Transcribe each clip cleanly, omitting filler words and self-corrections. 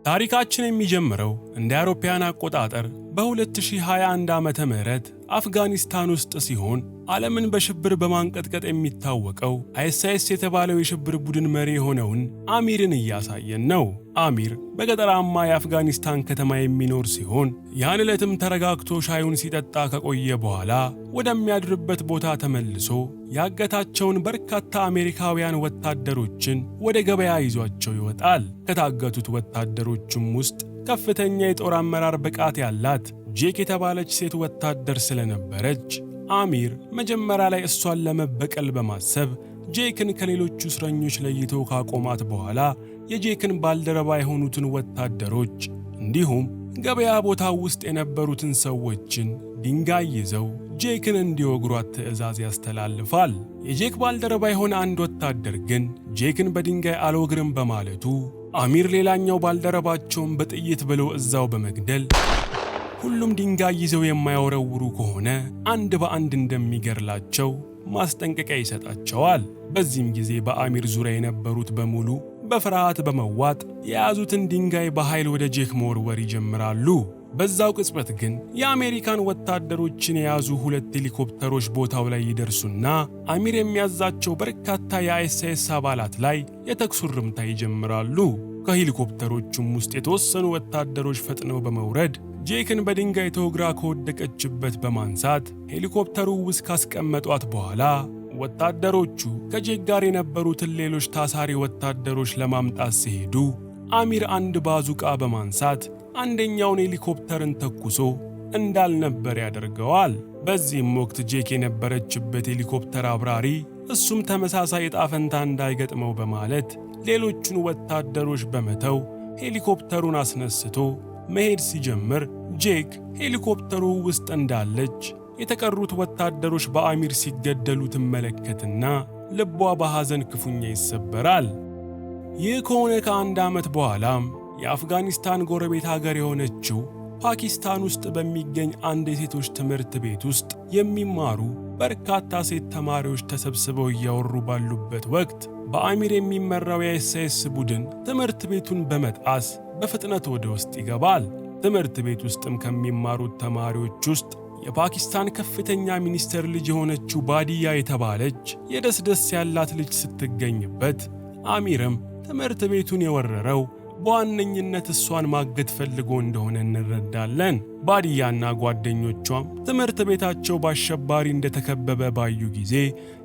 ታሪካችን የሚጀምረው እንደ አውሮፓውያን አቆጣጠር በ2021 ዓመተ ምህረት አፍጋኒስታን ውስጥ ሲሆን ዓለምን በሽብር በማንቀጥቀጥ የሚታወቀው አይኤስ የተባለው የሽብር ቡድን መሪ የሆነውን አሚርን እያሳየን ነው። አሚር በገጠራማ የአፍጋኒስታን ከተማ የሚኖር ሲሆን ያን ዕለትም ተረጋግቶ ሻዩን ሲጠጣ ከቆየ በኋላ ወደሚያድርበት ቦታ ተመልሶ ያገታቸውን በርካታ አሜሪካውያን ወታደሮችን ወደ ገበያ ይዟቸው ይወጣል። ከታገቱት ወታደሮችም ውስጥ ከፍተኛ የጦር አመራር ብቃት ያላት ጄክ የተባለች ሴት ወታደር ስለነበረች አሚር መጀመሪያ ላይ እሷን ለመበቀል በማሰብ ጄክን ከሌሎቹ እስረኞች ለይቶ ካቆማት በኋላ የጄክን ባልደረባ የሆኑትን ወታደሮች እንዲሁም ገበያ ቦታው ውስጥ የነበሩትን ሰዎችን ድንጋይ ይዘው ጄክን እንዲወግሯት ትዕዛዝ ያስተላልፋል። የጄክ ባልደረባ የሆነ አንድ ወታደር ግን ጄክን በድንጋይ አልወግርም በማለቱ አሚር ሌላኛው ባልደረባቸውን በጥይት ብሎ እዛው በመግደል ሁሉም ድንጋይ ይዘው የማያወረውሩ ከሆነ አንድ በአንድ እንደሚገርላቸው ማስጠንቀቂያ ይሰጣቸዋል። በዚህም ጊዜ በአሚር ዙሪያ የነበሩት በሙሉ በፍርሃት በመዋጥ የያዙትን ድንጋይ በኃይል ወደ ጄክ መወርወር ይጀምራሉ። በዛው ቅጽበት ግን የአሜሪካን ወታደሮችን የያዙ 2 ሄሊኮፕተሮች ቦታው ላይ ይደርሱና አሚር የሚያዛቸው በርካታ የአይኤስ አባላት ላይ የተኩስ ርምታ ይጀምራሉ። ከሄሊኮፕተሮቹም ውስጥ የተወሰኑ ወታደሮች ፈጥነው በመውረድ ጄክን በድንጋይ ተወግራ ከወደቀችበት በማንሳት ሄሊኮፕተሩ ውስጥ ካስቀመጧት በኋላ ወታደሮቹ ከጄክ ጋር የነበሩትን ሌሎች ታሳሪ ወታደሮች ለማምጣት ሲሄዱ አሚር አንድ ባዙቃ በማንሳት አንደኛውን ሄሊኮፕተርን ተኩሶ እንዳልነበር ያደርገዋል። በዚህም ወቅት ጄክ የነበረችበት ሄሊኮፕተር አብራሪ እሱም ተመሳሳይ ዕጣ ፈንታ እንዳይገጥመው በማለት ሌሎቹን ወታደሮች በመተው ሄሊኮፕተሩን አስነስቶ መሄድ ሲጀምር ጄክ ሄሊኮፕተሩ ውስጥ እንዳለች የተቀሩት ወታደሮች በአሚር ሲገደሉ ትመለከትና ልቧ በሐዘን ክፉኛ ይሰበራል። ይህ ከሆነ ከአንድ ዓመት በኋላም የአፍጋኒስታን ጎረቤት ሀገር የሆነችው ፓኪስታን ውስጥ በሚገኝ አንድ የሴቶች ትምህርት ቤት ውስጥ የሚማሩ በርካታ ሴት ተማሪዎች ተሰብስበው እያወሩ ባሉበት ወቅት በአሚር የሚመራው የአይኤስ ቡድን ትምህርት ቤቱን በመጣስ በፍጥነት ወደ ውስጥ ይገባል። ትምህርት ቤት ውስጥም ከሚማሩት ተማሪዎች ውስጥ የፓኪስታን ከፍተኛ ሚኒስትር ልጅ የሆነችው ባዲያ የተባለች የደስደስ ያላት ልጅ ስትገኝበት አሚርም ትምህርት ቤቱን የወረረው በዋነኝነት እሷን ማገት ፈልጎ እንደሆነ እንረዳለን። ባዲያና ጓደኞቿም ትምህርት ቤታቸው በአሸባሪ እንደተከበበ ባዩ ጊዜ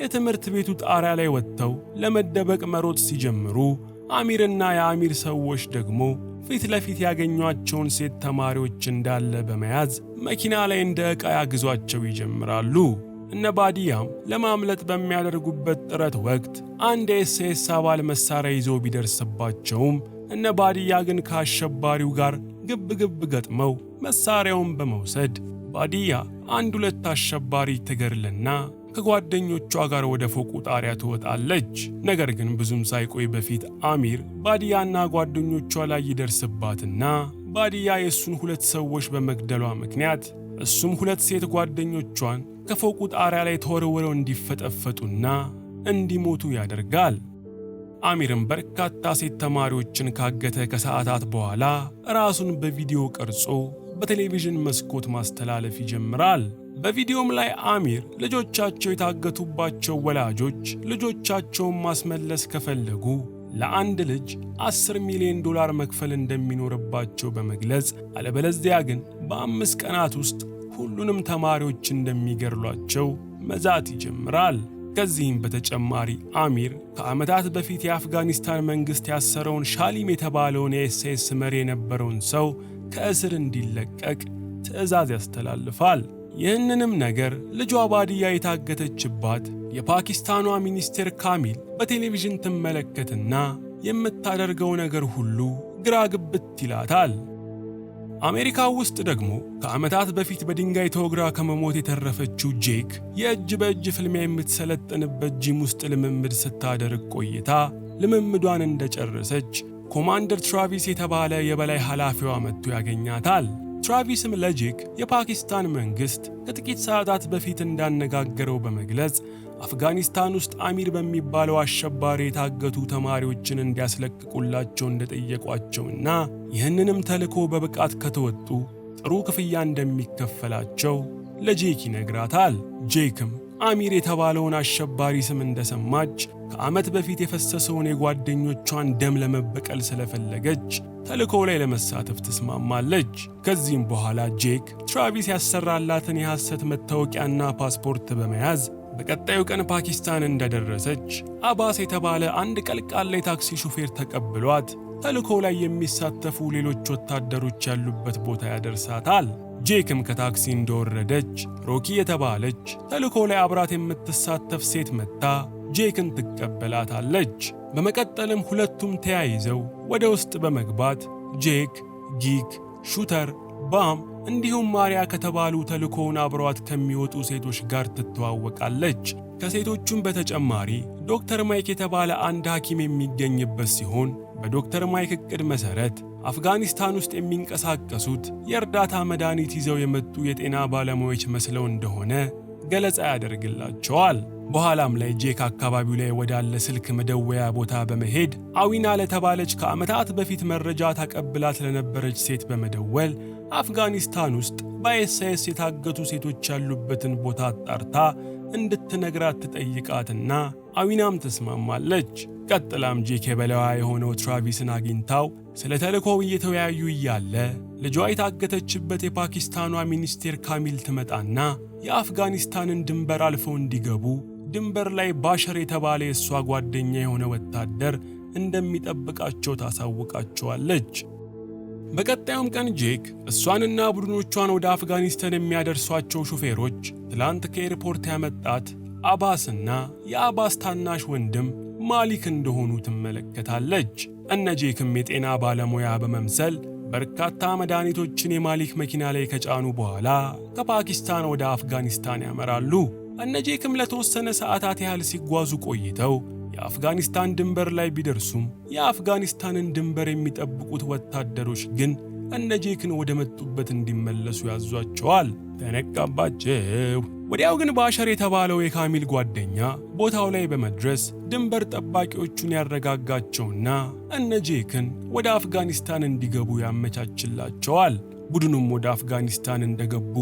የትምህርት ቤቱ ጣሪያ ላይ ወጥተው ለመደበቅ መሮጥ ሲጀምሩ አሚርና የአሚር ሰዎች ደግሞ ፊት ለፊት ያገኟቸውን ሴት ተማሪዎች እንዳለ በመያዝ መኪና ላይ እንደ ዕቃ ያግዟቸው ይጀምራሉ። እነ ባዲያም ለማምለጥ በሚያደርጉበት ጥረት ወቅት አንድ የኤስኤስ አባል መሳሪያ ይዞ ቢደርስባቸውም እነ ባዲያ ግን ከአሸባሪው ጋር ግብ ገጥመው መሳሪያውን በመውሰድ ባዲያ 1-2 አሸባሪ ትገድልና ከጓደኞቿ ጋር ወደ ፎቁ ጣሪያ ትወጣለች። ነገር ግን ብዙም ሳይቆይ በፊት አሚር ባዲያና ጓደኞቿ ላይ ይደርስባትና ባዲያ የእሱን 2 ሰዎች በመግደሏ ምክንያት እሱም 2 ሴት ጓደኞቿን ከፎቁ ጣሪያ ላይ ተወርውረው እንዲፈጠፈጡና እንዲሞቱ ያደርጋል። አሚርም በርካታ ሴት ተማሪዎችን ካገተ ከሰዓታት በኋላ ራሱን በቪዲዮ ቀርጾ በቴሌቪዥን መስኮት ማስተላለፍ ይጀምራል። በቪዲዮም ላይ አሚር ልጆቻቸው የታገቱባቸው ወላጆች ልጆቻቸውን ማስመለስ ከፈለጉ ለአንድ ልጅ $10 ሚሊዮን መክፈል እንደሚኖርባቸው በመግለጽ አለበለዚያ ግን በ5 ቀናት ውስጥ ሁሉንም ተማሪዎች እንደሚገድሏቸው መዛት ይጀምራል። ከዚህም በተጨማሪ አሚር ከዓመታት በፊት የአፍጋኒስታን መንግሥት ያሰረውን ሻሊም የተባለውን የኤስኤስ መሪ የነበረውን ሰው ከእስር እንዲለቀቅ ትዕዛዝ ያስተላልፋል። ይህንንም ነገር ልጇ ባዲያ የታገተችባት የፓኪስታኗ ሚኒስቴር ካሚል በቴሌቪዥን ትመለከትና የምታደርገው ነገር ሁሉ ግራ ግብት ይላታል። አሜሪካ ውስጥ ደግሞ ከዓመታት በፊት በድንጋይ ተወግራ ከመሞት የተረፈችው ጄክ የእጅ በእጅ ፍልሚያ የምትሰለጥንበት ጂም ውስጥ ልምምድ ስታደርግ ቆይታ ልምምዷን እንደጨረሰች ኮማንደር ትራቪስ የተባለ የበላይ ኃላፊዋ መጥቶ ያገኛታል። ትራቪስም ለጄክ የፓኪስታን መንግሥት ከጥቂት ሰዓታት በፊት እንዳነጋገረው በመግለጽ አፍጋኒስታን ውስጥ አሚር በሚባለው አሸባሪ የታገቱ ተማሪዎችን እንዲያስለቅቁላቸው እንደጠየቋቸውና ይህንንም ተልዕኮ በብቃት ከተወጡ ጥሩ ክፍያ እንደሚከፈላቸው ለጄክ ይነግራታል። ጄክም አሚር የተባለውን አሸባሪ ስም እንደሰማች ከዓመት በፊት የፈሰሰውን የጓደኞቿን ደም ለመበቀል ስለፈለገች ተልዕኮው ላይ ለመሳተፍ ትስማማለች። ከዚህም በኋላ ጄክ ትራቪስ ያሰራላትን የሐሰት መታወቂያና ፓስፖርት በመያዝ በቀጣዩ ቀን ፓኪስታን እንደደረሰች አባስ የተባለ አንድ ቀልቃላ የታክሲ ሹፌር ተቀብሏት ተልዕኮው ላይ የሚሳተፉ ሌሎች ወታደሮች ያሉበት ቦታ ያደርሳታል። ጄክም ከታክሲ እንደወረደች ሮኪ የተባለች ተልዕኮው ላይ አብራት የምትሳተፍ ሴት መጥታ ጄክን ትቀበላታለች። በመቀጠልም ሁለቱም ተያይዘው ወደ ውስጥ በመግባት ጄክ፣ ጊክ፣ ሹተር፣ ባም እንዲሁም ማሪያ ከተባሉ ተልዕኮውን አብረዋት ከሚወጡ ሴቶች ጋር ትተዋወቃለች። ከሴቶቹም በተጨማሪ ዶክተር ማይክ የተባለ አንድ ሐኪም የሚገኝበት ሲሆን በዶክተር ማይክ ዕቅድ መሠረት አፍጋኒስታን ውስጥ የሚንቀሳቀሱት የእርዳታ መድኃኒት ይዘው የመጡ የጤና ባለሙያዎች መስለው እንደሆነ ገለጻ ያደርግላቸዋል። በኋላም ላይ ጄክ አካባቢው ላይ ወዳለ ስልክ መደወያ ቦታ በመሄድ አዊና ለተባለች ከዓመታት በፊት መረጃ ታቀብላት ለነበረች ሴት በመደወል አፍጋኒስታን ውስጥ በአይኤስአይኤስ የታገቱ ሴቶች ያሉበትን ቦታ አጣርታ እንድትነግራት ትጠይቃትና አዊናም ትስማማለች። ቀጥላም ጄክ የበላዋ የሆነው ትራቪስን አግኝታው ስለ ተልዕኮው እየተወያዩ እያለ ልጇ የታገተችበት የፓኪስታኗ ሚኒስቴር ካሚል ትመጣና የአፍጋኒስታንን ድንበር አልፈው እንዲገቡ ድንበር ላይ ባሸር የተባለ የእሷ ጓደኛ የሆነ ወታደር እንደሚጠብቃቸው ታሳውቃቸዋለች። በቀጣዩም ቀን ጄክ እሷንና ቡድኖቿን ወደ አፍጋኒስታን የሚያደርሷቸው ሹፌሮች ትላንት ከኤርፖርት ያመጣት አባስና የአባስ ታናሽ ወንድም ማሊክ እንደሆኑ ትመለከታለች። እነ ጄክም የጤና ባለሙያ በመምሰል በርካታ መድኃኒቶችን የማሊክ መኪና ላይ ከጫኑ በኋላ ከፓኪስታን ወደ አፍጋኒስታን ያመራሉ። እነ ጄክም ለተወሰነ ሰዓታት ያህል ሲጓዙ ቆይተው የአፍጋኒስታን ድንበር ላይ ቢደርሱም የአፍጋኒስታንን ድንበር የሚጠብቁት ወታደሮች ግን እነ ጄክን ወደ መጡበት እንዲመለሱ ያዟቸዋል። ተነቃባቸው። ወዲያው ግን ባሸር የተባለው የካሚል ጓደኛ ቦታው ላይ በመድረስ ድንበር ጠባቂዎቹን ያረጋጋቸውና እነ ጄክን ወደ አፍጋኒስታን እንዲገቡ ያመቻችላቸዋል። ቡድኑም ወደ አፍጋኒስታን እንደገቡ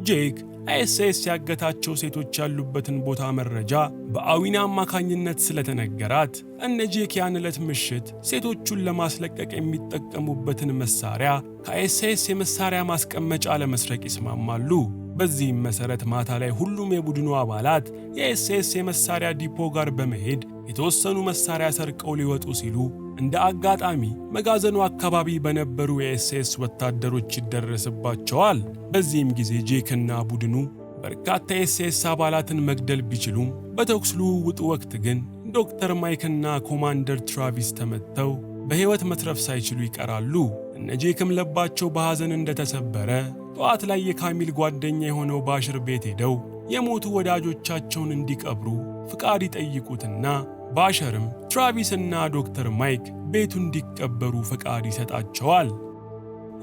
ጄክ አይኤስአይኤስ ያገታቸው ሴቶች ያሉበትን ቦታ መረጃ በአዊና አማካኝነት ስለተነገራት እነ ጄክ ያን ዕለት ምሽት ሴቶቹን ለማስለቀቅ የሚጠቀሙበትን መሳሪያ ከአይኤስአይኤስ የመሳሪያ ማስቀመጫ ለመስረቅ ይስማማሉ። በዚህም መሰረት ማታ ላይ ሁሉም የቡድኑ አባላት የአይኤስአይኤስ የመሳሪያ ዲፖ ጋር በመሄድ የተወሰኑ መሳሪያ ሰርቀው ሊወጡ ሲሉ እንደ አጋጣሚ መጋዘኑ አካባቢ በነበሩ የአይኤስአይኤስ ወታደሮች ይደረስባቸዋል። በዚህም ጊዜ ጄክና ቡድኑ በርካታ የአይኤስአይኤስ አባላትን መግደል ቢችሉም በተኩስ ልውውጡ ወቅት ግን ዶክተር ማይክና ኮማንደር ትራቪስ ተመተው በሕይወት መትረፍ ሳይችሉ ይቀራሉ። እነ ጄክም ልባቸው በሐዘን እንደተሰበረ ጠዋት ላይ የካሚል ጓደኛ የሆነው ባሽር ቤት ሄደው የሞቱ ወዳጆቻቸውን እንዲቀብሩ ፍቃድ ይጠይቁትና ባሸርም ትራቪስና ዶክተር ማይክ ቤቱ እንዲቀበሩ ፍቃድ ይሰጣቸዋል።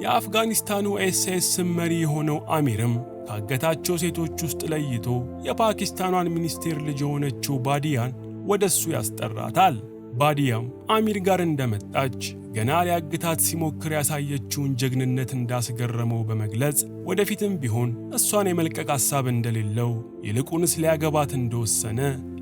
የአፍጋኒስታኑ አይኤስአይኤስ መሪ የሆነው አሚርም ካገታቸው ሴቶች ውስጥ ለይቶ የፓኪስታኗን ሚኒስቴር ልጅ የሆነችው ባዲያን ወደሱ ያስጠራታል። ባዲያም አሚር ጋር እንደመጣች ገና ሊያግታት ሲሞክር ያሳየችውን ጀግንነት እንዳስገረመው በመግለጽ ወደፊትም ቢሆን እሷን የመልቀቅ ሐሳብ እንደሌለው ይልቁንስ ሊያገባት እንደወሰነ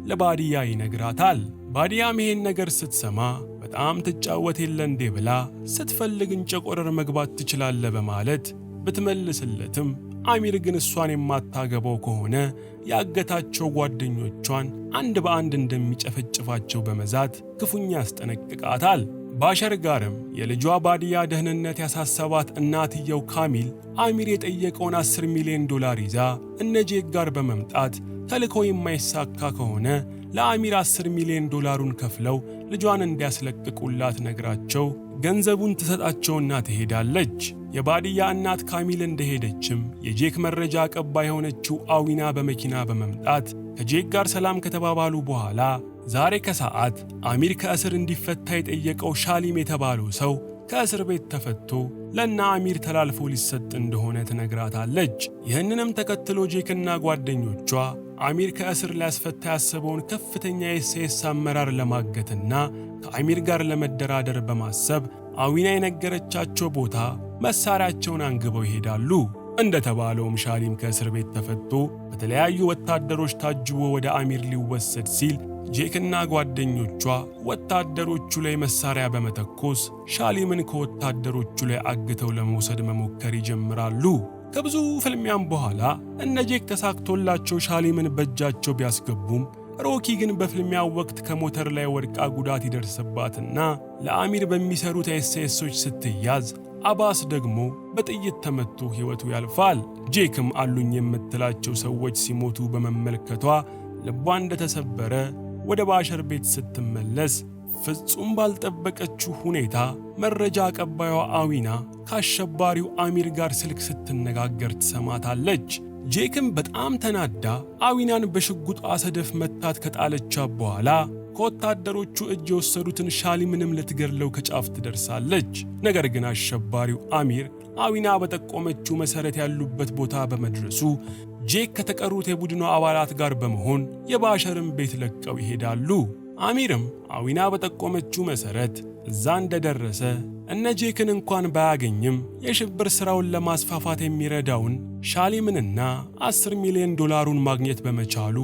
ለባዲያ ይነግራታል። ባዲያም ይሄን ነገር ስትሰማ በጣም ትጫወት የለ እንዴ ብላ ስትፈልግ እንጨቆረር መግባት ትችላለህ በማለት ብትመልስለትም አሚር ግን እሷን የማታገባው ከሆነ ያገታቸው ጓደኞቿን አንድ በአንድ እንደሚጨፈጭፋቸው በመዛት ክፉኛ ያስጠነቅቃታል። ባሸር ጋርም የልጇ ባዲያ ደህንነት ያሳሰባት እናትየው ካሚል አሚር የጠየቀውን $10 ሚሊዮን ይዛ እነ ጄክ ጋር በመምጣት ተልዕኮው የማይሳካ ከሆነ ለአሚር $10 ሚሊዮን ከፍለው ልጇን እንዲያስለቅቁላት ነግራቸው ገንዘቡን ትሰጣቸውና ትሄዳለች። የባዲያ እናት ካሚል እንደሄደችም የጄክ መረጃ አቀባይ የሆነችው አዊና በመኪና በመምጣት ከጄክ ጋር ሰላም ከተባባሉ በኋላ ዛሬ ከሰዓት አሚር ከእስር እንዲፈታ የጠየቀው ሻሊም የተባለው ሰው ከእስር ቤት ተፈቶ ለና አሚር ተላልፎ ሊሰጥ እንደሆነ ትነግራታለች። ይህንንም ተከትሎ ጄክና ጓደኞቿ አሚር ከእስር ሊያስፈታ ያሰበውን ከፍተኛ የኤስኤስ አመራር ለማገትና ከአሚር ጋር ለመደራደር በማሰብ አዊና የነገረቻቸው ቦታ መሳሪያቸውን አንግበው ይሄዳሉ። እንደተባለውም ሻሊም ከእስር ቤት ተፈቶ በተለያዩ ወታደሮች ታጅቦ ወደ አሚር ሊወሰድ ሲል ጄክና ጓደኞቿ ወታደሮቹ ላይ መሳሪያ በመተኮስ ሻሊምን ከወታደሮቹ ላይ አግተው ለመውሰድ መሞከር ይጀምራሉ። ከብዙ ፍልሚያም በኋላ እነ ጄክ ተሳክቶላቸው ሻሊምን በእጃቸው ቢያስገቡም ሮኪ ግን በፍልሚያው ወቅት ከሞተር ላይ ወድቃ ጉዳት ይደርስባትና ለአሚር በሚሰሩት ኤስኤሶች ስትያዝ፣ አባስ ደግሞ በጥይት ተመቶ ሕይወቱ ያልፋል። ጄክም አሉኝ የምትላቸው ሰዎች ሲሞቱ በመመልከቷ ልቧ እንደተሰበረ ወደ ባሸር ቤት ስትመለስ ፍጹም ባልጠበቀችው ሁኔታ መረጃ አቀባዩዋ አዊና ከአሸባሪው አሚር ጋር ስልክ ስትነጋገር ትሰማታለች። ጄክም በጣም ተናዳ አዊናን በሽጉጥ ሰደፍ መታት ከጣለቻት በኋላ ከወታደሮቹ እጅ የወሰዱትን ሻሊምንም ልትገድለው ከጫፍ ትደርሳለች። ነገር ግን አሸባሪው አሚር አዊና በጠቆመችው መሠረት ያሉበት ቦታ በመድረሱ ጄክ ከተቀሩት የቡድኑ አባላት ጋር በመሆን የባሸርን ቤት ለቀው ይሄዳሉ። አሚርም አዊና በጠቆመችው መሠረት እዛ እንደደረሰ እነ ጄክን እንኳን ባያገኝም የሽብር ሥራውን ለማስፋፋት የሚረዳውን ሻሊምንና 10 ሚሊዮን ዶላሩን ማግኘት በመቻሉ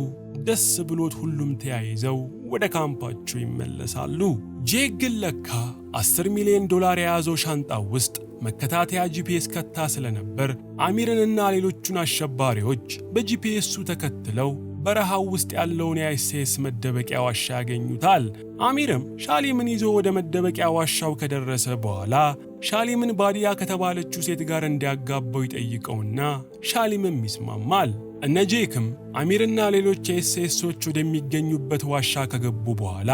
ደስ ብሎት ሁሉም ተያይዘው ወደ ካምፓቸው ይመለሳሉ። ጄክ ግን ለካ 10 ሚሊዮን ዶላር የያዘው ሻንጣው ውስጥ መከታተያ ጂፒኤስ ከታ ስለነበር አሚርንና ሌሎቹን አሸባሪዎች በጂፒኤሱ ተከትለው በረሃው ውስጥ ያለውን የኤስኤስ መደበቂያ ዋሻ ያገኙታል። አሚርም ሻሊምን ይዞ ወደ መደበቂያ ዋሻው ከደረሰ በኋላ ሻሊምን ባዲያ ከተባለችው ሴት ጋር እንዲያጋባው ይጠይቀውና ሻሊምም ይስማማል። እነ ጄክም አሚርና ሌሎች ኤስኤሶች ወደሚገኙበት ዋሻ ከገቡ በኋላ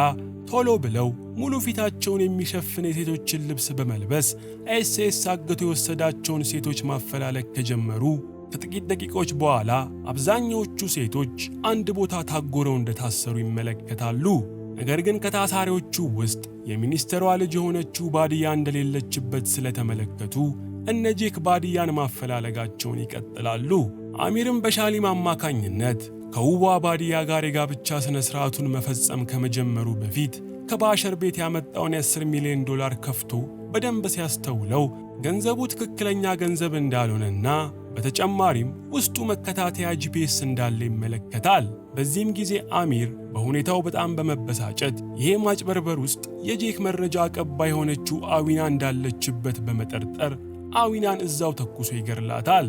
ቶሎ ብለው ሙሉ ፊታቸውን የሚሸፍን የሴቶችን ልብስ በመልበስ ኤስኤስ አግቶ የወሰዳቸውን ሴቶች ማፈላለግ ከጀመሩ ከጥቂት ደቂቆች በኋላ አብዛኛዎቹ ሴቶች አንድ ቦታ ታጎረው እንደታሰሩ ይመለከታሉ። ነገር ግን ከታሳሪዎቹ ውስጥ የሚኒስትሯ ልጅ የሆነችው ባዲያ እንደሌለችበት ስለተመለከቱ እነ ጄክ ባዲያን ማፈላለጋቸውን ይቀጥላሉ። አሚርም በሻሊም አማካኝነት ከውቧ ባዲያ ጋር የጋብቻ ሥነ ሥርዓቱን መፈጸም ከመጀመሩ በፊት ከባሸር ቤት ያመጣውን የ10 ሚሊዮን ዶላር ከፍቶ በደንብ ሲያስተውለው ገንዘቡ ትክክለኛ ገንዘብ እንዳልሆነና በተጨማሪም ውስጡ መከታተያ ጂፒኤስ እንዳለ ይመለከታል። በዚህም ጊዜ አሚር በሁኔታው በጣም በመበሳጨት ይሄ ማጭበርበር ውስጥ የጄክ መረጃ አቀባይ የሆነችው አዊና እንዳለችበት በመጠርጠር አዊናን እዛው ተኩሶ ይገርላታል።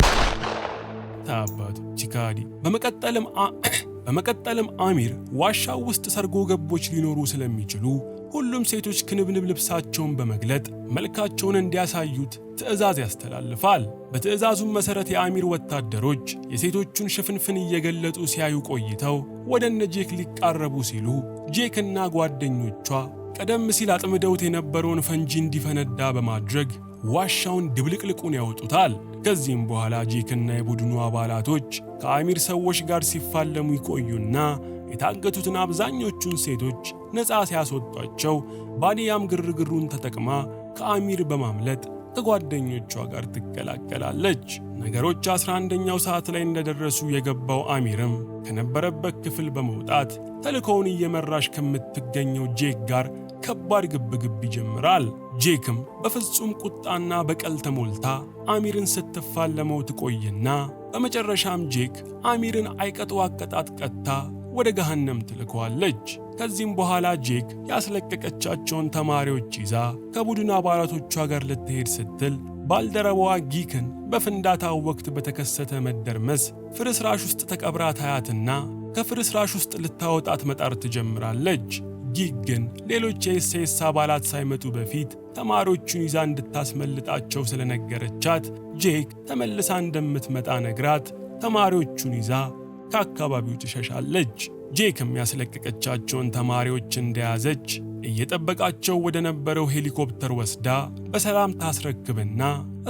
ታባቱ ቺካዲ። በመቀጠልም አሚር ዋሻው ውስጥ ሰርጎ ገቦች ሊኖሩ ስለሚችሉ ሁሉም ሴቶች ክንብንብ ልብሳቸውን በመግለጥ መልካቸውን እንዲያሳዩት ትዕዛዝ ያስተላልፋል። በትዕዛዙም መሠረት የአሚር ወታደሮች የሴቶቹን ሽፍንፍን እየገለጡ ሲያዩ ቆይተው ወደ እነ ጄክ ሊቃረቡ ሲሉ ጄክና ጓደኞቿ ቀደም ሲል አጥምደውት የነበረውን ፈንጂ እንዲፈነዳ በማድረግ ዋሻውን ድብልቅልቁን ያወጡታል። ከዚህም በኋላ ጄክና የቡድኑ አባላቶች ከአሚር ሰዎች ጋር ሲፋለሙ ይቆዩና የታገቱትን አብዛኞቹን ሴቶች ነፃ ሲያስወጧቸው ባዲያም ግርግሩን ተጠቅማ ከአሚር በማምለጥ ከጓደኞቿ ጋር ትቀላቀላለች። ነገሮች 11ኛው ሰዓት ላይ እንደደረሱ የገባው አሚርም ከነበረበት ክፍል በመውጣት ተልእኮውን እየመራሽ ከምትገኘው ጄክ ጋር ከባድ ግብግብ ይጀምራል። ጄክም በፍጹም ቁጣና በቀል ተሞልታ አሚርን ስትፋለመው ትቆይና በመጨረሻም ጄክ አሚርን አይቀጡ አቀጣጥ ቀጥታ ወደ ገሃነም ትልከዋለች። ከዚህም በኋላ ጄክ ያስለቀቀቻቸውን ተማሪዎች ይዛ ከቡድን አባላቶቿ ጋር ልትሄድ ስትል ባልደረባዋ ጊክን በፍንዳታው ወቅት በተከሰተ መደርመስ ፍርስራሽ ውስጥ ተቀብራ ታያትና ከፍርስራሽ ውስጥ ልታወጣት መጣር ትጀምራለች። ጊክ ግን ሌሎች የኤስኤስ አባላት ሳይመጡ በፊት ተማሪዎቹን ይዛ እንድታስመልጣቸው ስለነገረቻት ጄክ ተመልሳ እንደምትመጣ ነግራት ተማሪዎቹን ይዛ ከአካባቢው ትሸሻለች። ጄክም ያስለቀቀቻቸውን ተማሪዎች እንደያዘች እየጠበቃቸው ወደ ነበረው ሄሊኮፕተር ወስዳ በሰላም ታስረክብና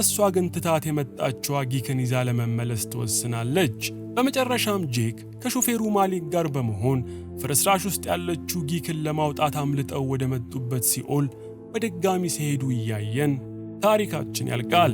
እሷ ግን ትታት የመጣችው ጊክን ይዛ ለመመለስ ትወስናለች። በመጨረሻም ጄክ ከሾፌሩ ማሊክ ጋር በመሆን ፍርስራሽ ውስጥ ያለችው ጊክን ለማውጣት አምልጠው ወደ መጡበት ሲኦል በድጋሚ ሲሄዱ እያየን ታሪካችን ያልቃል።